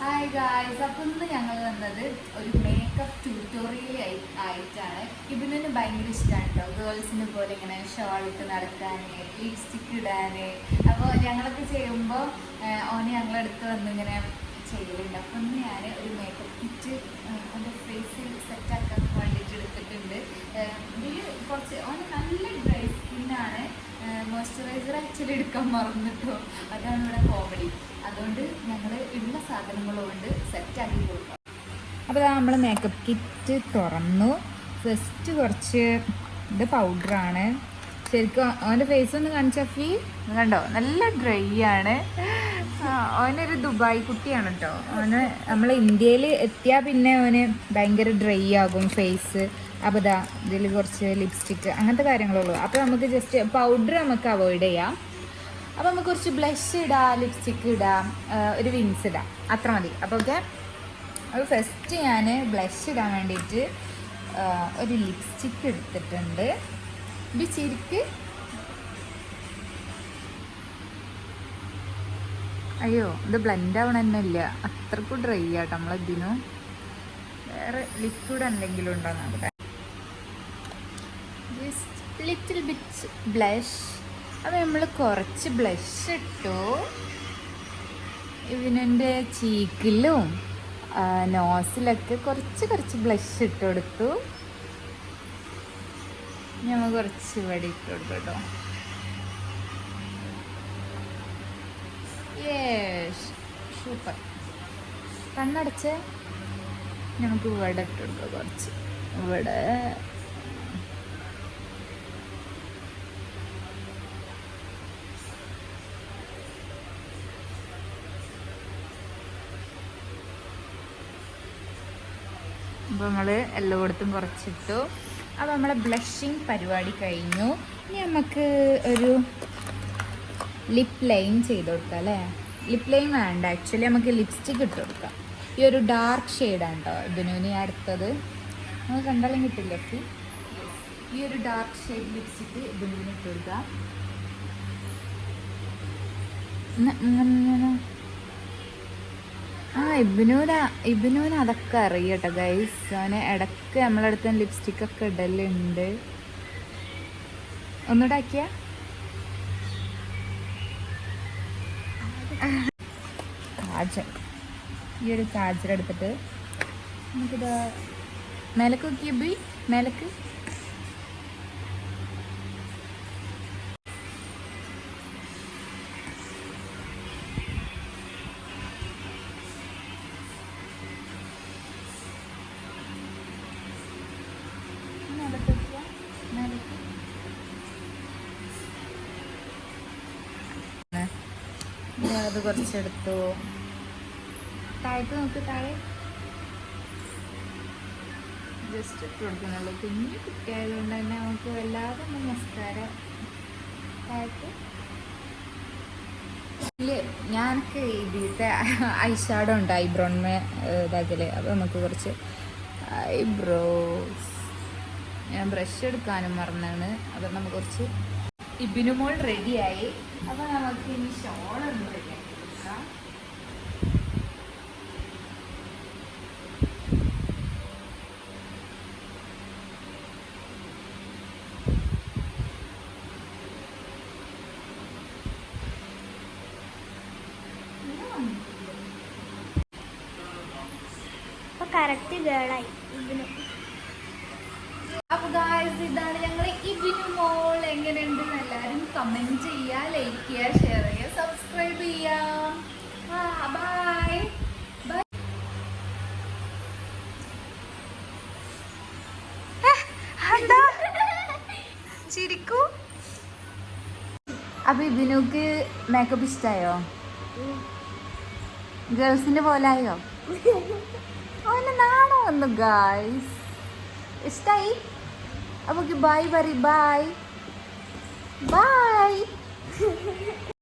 Hi guys, അപ്പം ഇന്ന് ഞങ്ങൾ വന്നത് ഒരു മേക്കപ്പ് ട്യൂട്ടോറിയൽ ആയിട്ടാണ്. ഇബിനുവിന് ഭയങ്കര ഇഷ്ടമാണ് കേട്ടോ ഗേൾസിനെ പോലെ ഇങ്ങനെ ഷോളിട്ട് നടക്കാൻ, ലിപ്സ്റ്റിക്ക് ഇടാൻ. അപ്പോൾ ഞങ്ങളൊക്കെ ചെയ്യുമ്പോൾ ഓന് ഞങ്ങളടുത്ത് വന്ന് ഇങ്ങനെ ചെയ്യലുണ്ട്. അപ്പം ഇന്ന് ഞാൻ ഒരു മേക്കപ്പ് കിറ്റ് എൻ്റെ ഫേസിൽ സെറ്റാക്കാൻ വേണ്ടിയിട്ട് എടുത്തിട്ടുണ്ട്. ഇതിൽ കുറച്ച് ഓന് നല്ല ഡ്രൈ സ്കിന്നാണ്. മോയ്സ്ചറൈസർ ആക്ച്വലി എടുക്കാൻ മറന്നിട്ടോ, അതാണ് ഇവിടെ കോമഡി. അതുകൊണ്ട് ഞങ്ങൾ ഉള്ള സാധനങ്ങൾ കൊണ്ട് സെറ്റാക്കി കൊടുക്കാം. അപ്പോൾ നമ്മൾ മേക്കപ്പ് കിറ്റ് തുറന്നു. ഫസ്റ്റ് കുറച്ച് ഇത് പൗഡറാണ്. ശരിക്കും അവൻ്റെ ഫേസ് ഒന്ന് കാണിച്ചാൽ കണ്ടോ, നല്ല ഡ്രൈ ആണ്. അവനൊരു ദുബായ് കുട്ടിയാണ് കേട്ടോ. അവന് നമ്മൾ ഇന്ത്യയിൽ എത്തിയാൽ പിന്നെ അവന് ഭയങ്കര ഡ്രൈ ആകും ഫേസ്. അപ്പോൾ ഇതാ ഇതിൽ കുറച്ച് ലിപ്സ്റ്റിക്ക് അങ്ങനത്തെ കാര്യങ്ങളുള്ളൂ. അപ്പോൾ നമുക്ക് ജസ്റ്റ് പൗഡർ നമുക്ക് അവോയ്ഡ് ചെയ്യാം. അപ്പോൾ നമുക്ക് കുറച്ച് ബ്ലഷ് ഇടാം, ലിപ്സ്റ്റിക്ക് ഇടാം, ഒരു വിങ്സ് ഇടാം, അത്ര മതി. അപ്പോൾ ഓക്കെ. അപ്പോൾ ഫസ്റ്റ് ഞാൻ ബ്ലഷ് ഇടാൻ വേണ്ടിയിട്ട് ഒരു ലിപ്സ്റ്റിക്ക് എടുത്തിട്ടുണ്ട്. ഇത് ശരിക്ക് അയ്യോ, ഇത് ബ്ലെൻഡ് ആവണ തന്നെ ഇല്ല, അത്രക്കും ഡ്രൈ ആട്ടോ നമ്മളിതിനു. വേറെ ലിക്വിഡ് എന്തെങ്കിലും ഉണ്ടോ നോക്കട്ടെ. Just little bit blush. അപ്പോൾ നമ്മൾ കുറച്ച് ബ്ലഷ് ഇട്ടു. ഇതിനെൻ്റെ ചീക്കിലും നോസിലൊക്കെ കുറച്ച് ബ്ലഷ് ഇട്ട് കൊടുത്തു. നമ്മൾ കുറച്ച് ഇവിടെ ഇട്ട് കൊടുത്തു കേട്ടോ. Yes, super. കണ്ണടച്ച് നമുക്ക് ഇവിടെ ഇട്ട് കൊടുക്കാം, കുറച്ച് ഇവിടെ. അപ്പോൾ നമ്മൾ എല്ലായിടത്തും കുറച്ചിട്ടു. അപ്പോൾ നമ്മളെ ബ്ലഷിങ് പരിപാടി കഴിഞ്ഞു. ഇനി നമുക്ക് ഒരു ലിപ്പ് ലൈൻ ചെയ്ത് കൊടുക്കാം അല്ലേ. ലിപ്പ് ലൈൻ വേണ്ട, ആക്ച്വലി നമുക്ക് ലിപ്സ്റ്റിക്ക് ഇട്ട് കൊടുക്കാം. ഈ ഒരു ഡാർക്ക് ഷെയ്ഡാണ് കേട്ടോ ഇതിന് അടുത്തത്. നമുക്ക് കണ്ടാലും കിട്ടില്ല. ഈ ഒരു ഡാർക്ക് ഷെയ്ഡ് ലിപ്സ്റ്റിക്ക് ഇതിന് ഇട്ട് കൊടുക്കാം. ഇബിനൂന് അതൊക്കെ അറിയട്ടോ ഗൈസ്. അവന് ഇടയ്ക്ക് നമ്മളടുത്ത് ലിപ്സ്റ്റിക്കൊക്കെ ഇടലുണ്ട്. ഒന്നുകൂടെ ആക്കിയ കാജൽ. ഈ ഒരു കാജൽ എടുത്തിട്ട് നമുക്കിത് മേലക്ക് നോക്കിയ മേലക്ക് അത് കുറച്ചെടുത്തു. താഴത്ത് നോക്ക്, താഴെ ജസ്റ്റ് ഇട്ട് കൊടുക്കുന്നുള്ളൂ. കുഞ്ഞു കുട്ടിയായതുകൊണ്ട് തന്നെ നമുക്ക് വല്ലാതെ ഒന്ന് മസ്കാര താഴത്ത്. ഞാനൊക്കെ ഇതിലത്തെ ഐഷാഡോ ഉണ്ട് ഐബ്രോൺമേ ഇതാക്കല്. അപ്പോൾ നമുക്ക് കുറച്ച് ഐബ്രോസ്. ഞാൻ ബ്രഷ് എടുക്കാനും മറന്നാണ്. അപ്പോൾ നമുക്ക് കുറച്ച് ഇബിനുമോൾ റെഡിയായി. അപ്പോൾ നമുക്ക് ഇനി ഷോളൊന്ന് റെഡിയാക്കി കൊടുക്കാം. അപ്പോൾ കറക്റ്റ് ഗേളായി ഇബിനു. അപ്പോൾ ഗായ്സ്, ഇതാണ് ഞങ്ങൾ ഇബിനുമോൾ. എങ്ങനെയുണ്ടെന്ന് എല്ലാവരും കമൻറ്റ് ചെയ്യുക, ലൈക്ക് ചെയ്യുക, ഷെയർ ചെയ്യുക, സബ്സ്ക്രൈബ് ചെയ്യാം. Bye bye. ചിരിക്കൂ. അപ്പോൾ ഇബിനുക്ക് മേക്കപ്പ് ഇഷ്ടമായോ? ഗേൾസിൻ്റെ പോലെ ആയോ? അവന് നാണോ വന്നു ഗായ്സ്. ഇഷ്ടായി? അപ്പോൾ ബൈ പറ. Bye bye.